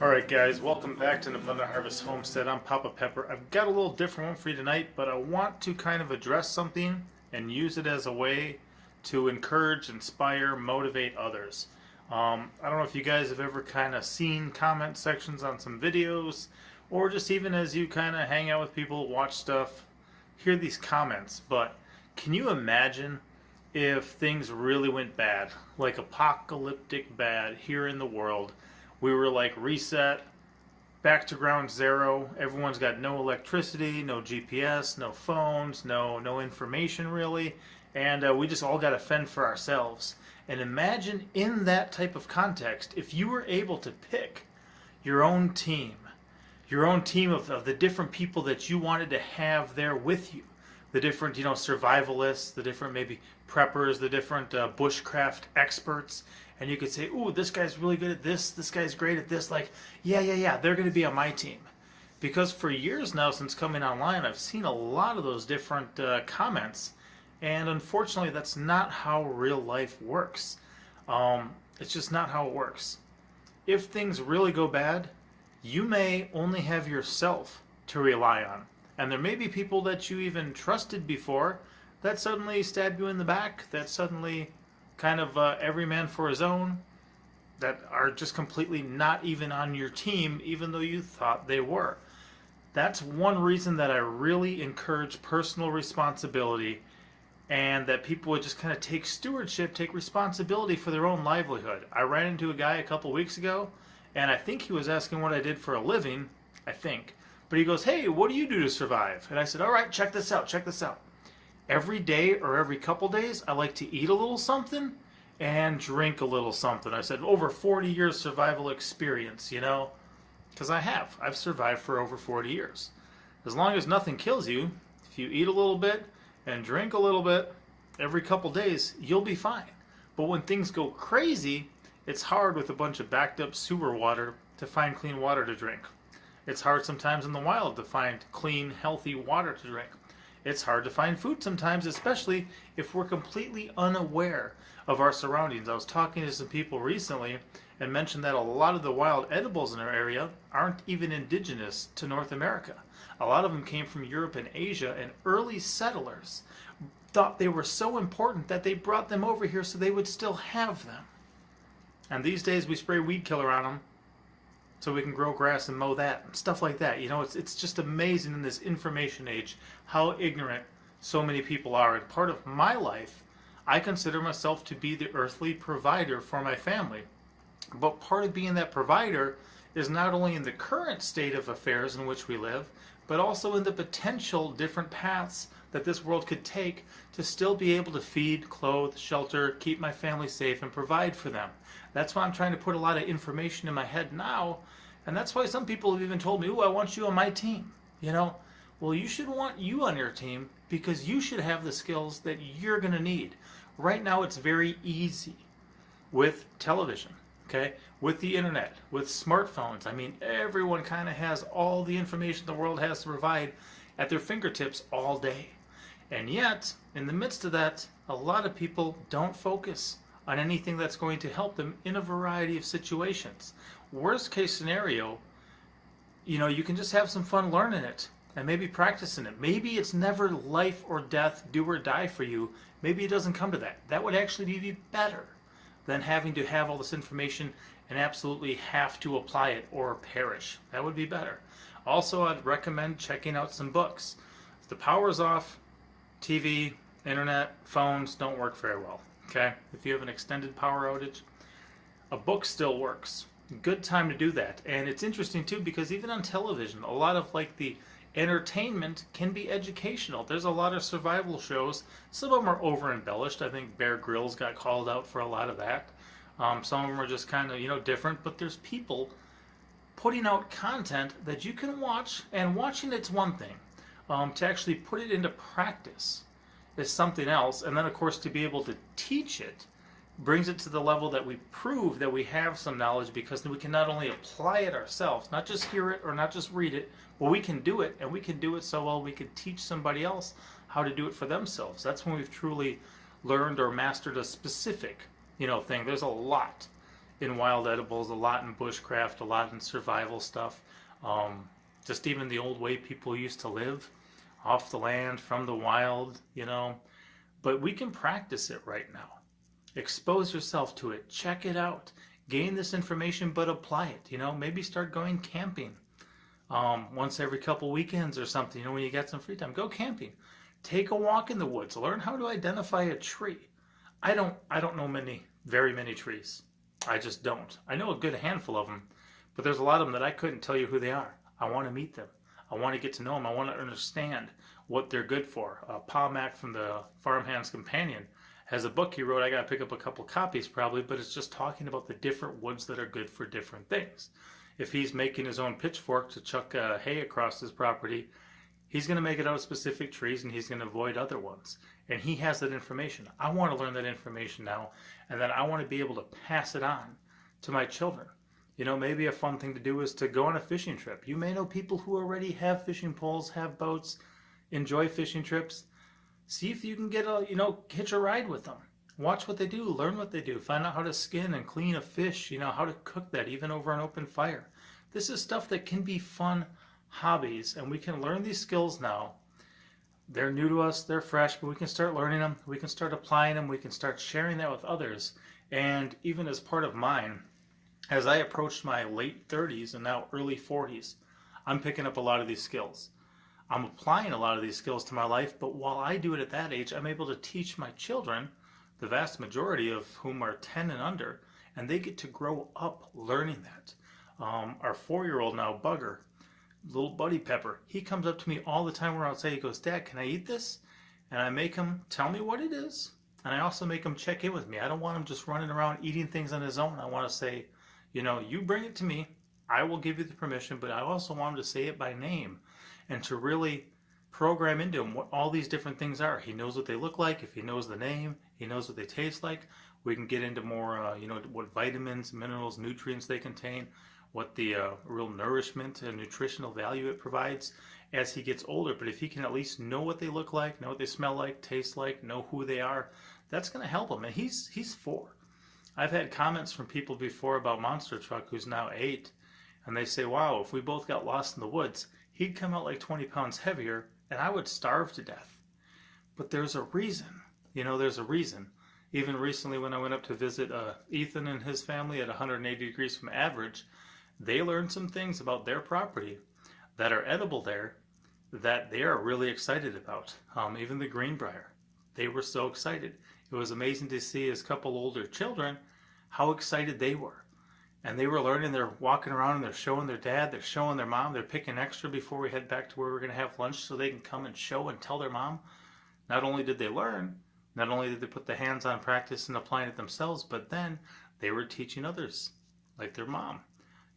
Alright guys, welcome back to an Abundant Harvest Homestead. I'm Papa Pepper. I've got a little different one for you tonight, but I want to kind of address something and use it as a way to encourage, inspire, motivate others. I don't know if you guys have ever kind of seen comment sections on some videos, or just even as you kind of hang out with people, watch stuff, hear these comments, but can you imagine if things really went bad, like apocalyptic bad here in the world? We were like reset, back to ground zero. Everyone's got no electricity, no GPS, no phones, no information really, and we just all got to fend for ourselves. And imagine in that type of context, if you were able to pick your own team of the different people that you wanted to have there with you, the different survivalists, the different maybe preppers, the different bushcraft experts. And you could say, ooh, this guy's really good at this guy's great at this. Like, yeah, they're going to be on my team. Because for years now, since coming online, I've seen a lot of those different comments. And unfortunately, that's not how real life works. It's just not how it works. If things really go bad, you may only have yourself to rely on. And there may be people that you even trusted before that suddenly stab you in the back, that suddenly kind of every man for his own, that are just completely not even on your team, even though you thought they were. That's one reason that I really encourage personal responsibility, and that people would just kind of take stewardship, take responsibility for their own livelihood. I ran into a guy a couple weeks ago, and I think he was asking what I did for a living, I think. But he goes, hey, what do you do to survive? And I said, all right, check this out. Every day or every couple days, I like to eat a little something and drink a little something. I said, over 40 years survival experience, because I've survived for over 40 years. As long as nothing kills you, if you eat a little bit and drink a little bit every couple days, you'll be fine. But when things go crazy, it's hard with a bunch of backed up sewer water to find clean water to drink. It's hard sometimes in the wild to find clean, healthy water to drink. It's hard to find food sometimes, especially if we're completely unaware of our surroundings. I was talking to some people recently and mentioned that a lot of the wild edibles in our area aren't even indigenous to North America. A lot of them came from Europe and Asia, and early settlers thought they were so important that they brought them over here so they would still have them. And these days we spray weed killer on them so we can grow grass and mow that, stuff like that. It's just amazing in this information age how ignorant so many people are. And part of my life, I consider myself to be the earthly provider for my family. But part of being that provider is not only in the current state of affairs in which we live, but also in the potential different paths that this world could take to still be able to feed, clothe, shelter, keep my family safe, and provide for them. That's why I'm trying to put a lot of information in my head now, and that's why some people have even told me, ooh, I want you on my team. Well, you should want you on your team because you should have the skills that you're going to need. Right now, it's very easy with television, okay? With the internet, with smartphones. I mean, everyone kind of has all the information the world has to provide at their fingertips all day. And yet, in the midst of that, a lot of people don't focus on anything that's going to help them in a variety of situations. Worst case scenario, you can just have some fun learning it and maybe practicing it. Maybe it's never life or death, do or die for you. Maybe it doesn't come to that. That would actually be better than having to have all this information and absolutely have to apply it or perish. That would be better. Also, I'd recommend checking out some books. If the power's off, TV, internet, phones don't work very well. Okay? If you have an extended power outage, a book still works. Good time to do that. And it's interesting too because even on television, a lot of like the entertainment can be educational. There's a lot of survival shows. Some of them are over embellished. I think Bear Grylls got called out for a lot of that. Some of them are just kind of different, but there's people putting out content that you can watch, and watching it's one thing. To actually put it into practice is something else, and then of course to be able to teach it brings it to the level that we prove that we have some knowledge, because we can not only apply it ourselves, not just hear it or not just read it, but we can do it, and we can do it so well we can teach somebody else how to do it for themselves. That's when we've truly learned or mastered a specific thing. There's a lot in wild edibles, a lot in bushcraft, a lot in survival stuff. Um, just even the old way people used to live, off the land, from the wild, But we can practice it right now. Expose yourself to it. Check it out. Gain this information, but apply it. Maybe start going camping once every couple weekends or something. When you get some free time, go camping. Take a walk in the woods. Learn how to identify a tree. I don't know very many trees. I just don't. I know a good handful of them, but there's a lot of them that I couldn't tell you who they are. I want to meet them. I want to get to know them. I want to understand what they're good for. Pa Mac from the Farmhand's Companion has a book he wrote. I got to pick up a couple copies probably, but it's just talking about the different woods that are good for different things. If he's making his own pitchfork to chuck hay across his property, he's going to make it out of specific trees and he's going to avoid other ones. And he has that information. I want to learn that information now, and then I want to be able to pass it on to my children. Maybe a fun thing to do is to go on a fishing trip. You may know people who already have fishing poles, have boats, enjoy fishing trips. See if you can hitch a ride with them. Watch what they do, learn what they do, find out how to skin and clean a fish, how to cook that even over an open fire. This is stuff that can be fun hobbies, and we can learn these skills now. They're new to us, they're fresh, but we can start learning them, we can start applying them, we can start sharing that with others. And even as part of mine, as I approached my late 30s and now early 40s, I'm picking up a lot of these skills. I'm applying a lot of these skills to my life, but while I do it at that age, I'm able to teach my children, the vast majority of whom are 10 and under, and they get to grow up learning that. Our 4-year-old now, Bugger, little Buddy Pepper, he comes up to me all the time when we're outside. He goes, "Dad, can I eat this?" And I make him tell me what it is. And I also make him check in with me. I don't want him just running around eating things on his own. I want to say, you bring it to me. I will give you the permission, but I also want him to say it by name and to really program into him what all these different things are. He knows what they look like. If he knows the name, he knows what they taste like. We can get into more, what vitamins, minerals, nutrients they contain, what the real nourishment and nutritional value it provides as he gets older. But if he can at least know what they look like, know what they smell like, taste like, know who they are, that's going to help him. And he's 4. I've had comments from people before about Monster Truck, who's now 8, and they say, "Wow, if we both got lost in the woods, he'd come out like 20 pounds heavier, and I would starve to death." But there's a reason. There's a reason. Even recently when I went up to visit Ethan and his family at 180 degrees from average, they learned some things about their property that are edible there that they are really excited about. Even the greenbrier. They were so excited. It was amazing to see his couple older children, how excited they were. And they were learning, they're walking around and they're showing their dad, they're showing their mom, they're picking extra before we head back to where we're going to have lunch so they can come and show and tell their mom. Not only did they learn, not only did they put the hands-on practice and applying it themselves, but then they were teaching others, like their mom.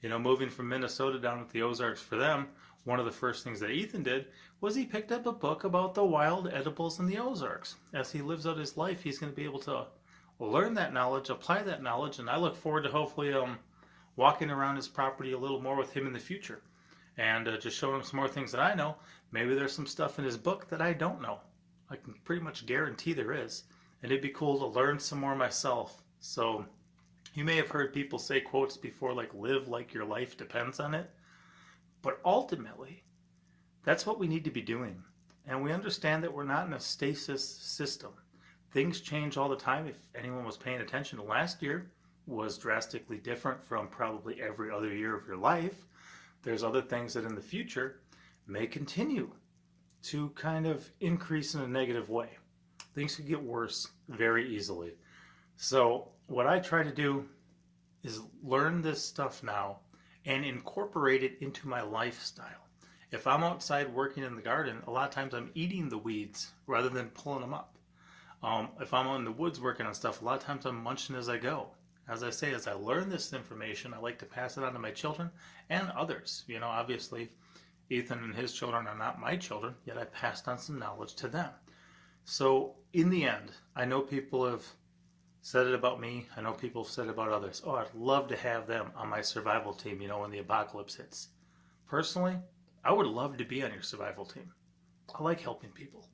Moving from Minnesota down to the Ozarks for them, one of the first things that Ethan did was he picked up a book about the wild edibles in the Ozarks. As he lives out his life, he's going to be able to learn that knowledge, apply that knowledge, and I look forward to hopefully walking around his property a little more with him in the future and just showing him some more things that I know. Maybe there's some stuff in his book that I don't know. I can pretty much guarantee there is, and it'd be cool to learn some more myself. So you may have heard people say quotes before like "live like your life depends on it," but ultimately that's what we need to be doing. And we understand that we're not in a stasis system. Things change all the time. If anyone was paying attention, last year was drastically different from probably every other year of your life. There's other things that in the future may continue to kind of increase in a negative way. Things could get worse very easily. So what I try to do is learn this stuff now and incorporate it into my lifestyle. If I'm outside working in the garden, a lot of times I'm eating the weeds rather than pulling them up. If I'm in the woods working on stuff, a lot of times I'm munching as I go. As I say, as I learn this information, I like to pass it on to my children and others. Obviously, Ethan and his children are not my children, yet I passed on some knowledge to them. So in the end, I know people have said it about me. I know people have said it about others. "Oh, I'd love to have them on my survival team, when the apocalypse hits." Personally, I would love to be on your survival team. I like helping people.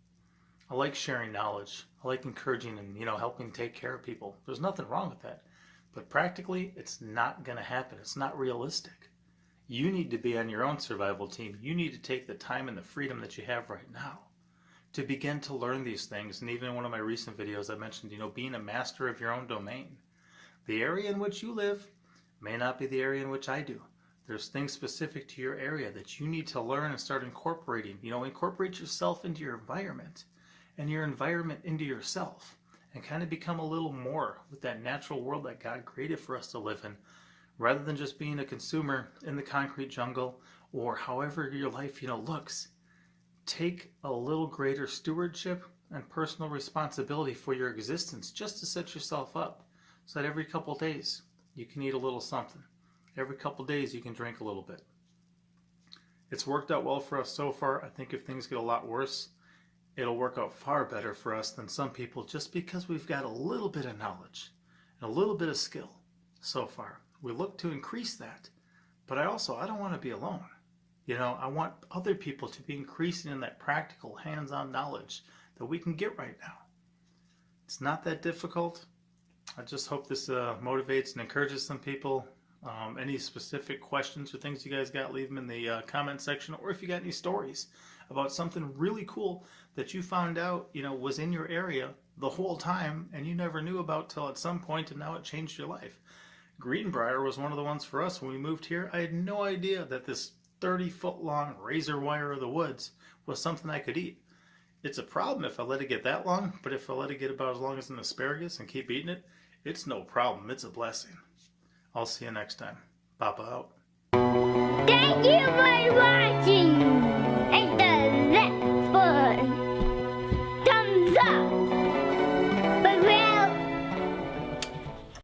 I like sharing knowledge. I like encouraging and, helping take care of people. There's nothing wrong with that. But practically, it's not going to happen. It's not realistic. You need to be on your own survival team. You need to take the time and the freedom that you have right now to begin to learn these things. And even in one of my recent videos, I mentioned, being a master of your own domain. The area in which you live may not be the area in which I do. There's things specific to your area that you need to learn and start incorporating. Incorporate yourself into your environment and your environment into yourself, and kind of become a little more with that natural world that God created for us to live in, rather than just being a consumer in the concrete jungle or however your life, looks. Take a little greater stewardship and personal responsibility for your existence, just to set yourself up so that every couple days you can eat a little something. Every couple days you can drink a little bit. It's worked out well for us so far. I think if things get a lot worse, it'll work out far better for us than some people, just because we've got a little bit of knowledge and a little bit of skill so far. We look to increase that, but I don't want to be alone. I want other people to be increasing in that practical, hands-on knowledge that we can get right now. It's not that difficult. I just hope this motivates and encourages some people. Any specific questions or things you guys got, leave them in the comment section. Or if you got any stories about something really cool that you found out, was in your area the whole time and you never knew about till at some point, and now it changed your life. Greenbrier was one of the ones for us when we moved here. I had no idea that this 30-foot long razor wire of the woods was something I could eat. It's a problem if I let it get that long, but if I let it get about as long as an asparagus and keep eating it, it's no problem. It's a blessing. I'll see you next time. Papa out. Thank you for watching. And the left button. Thumbs up.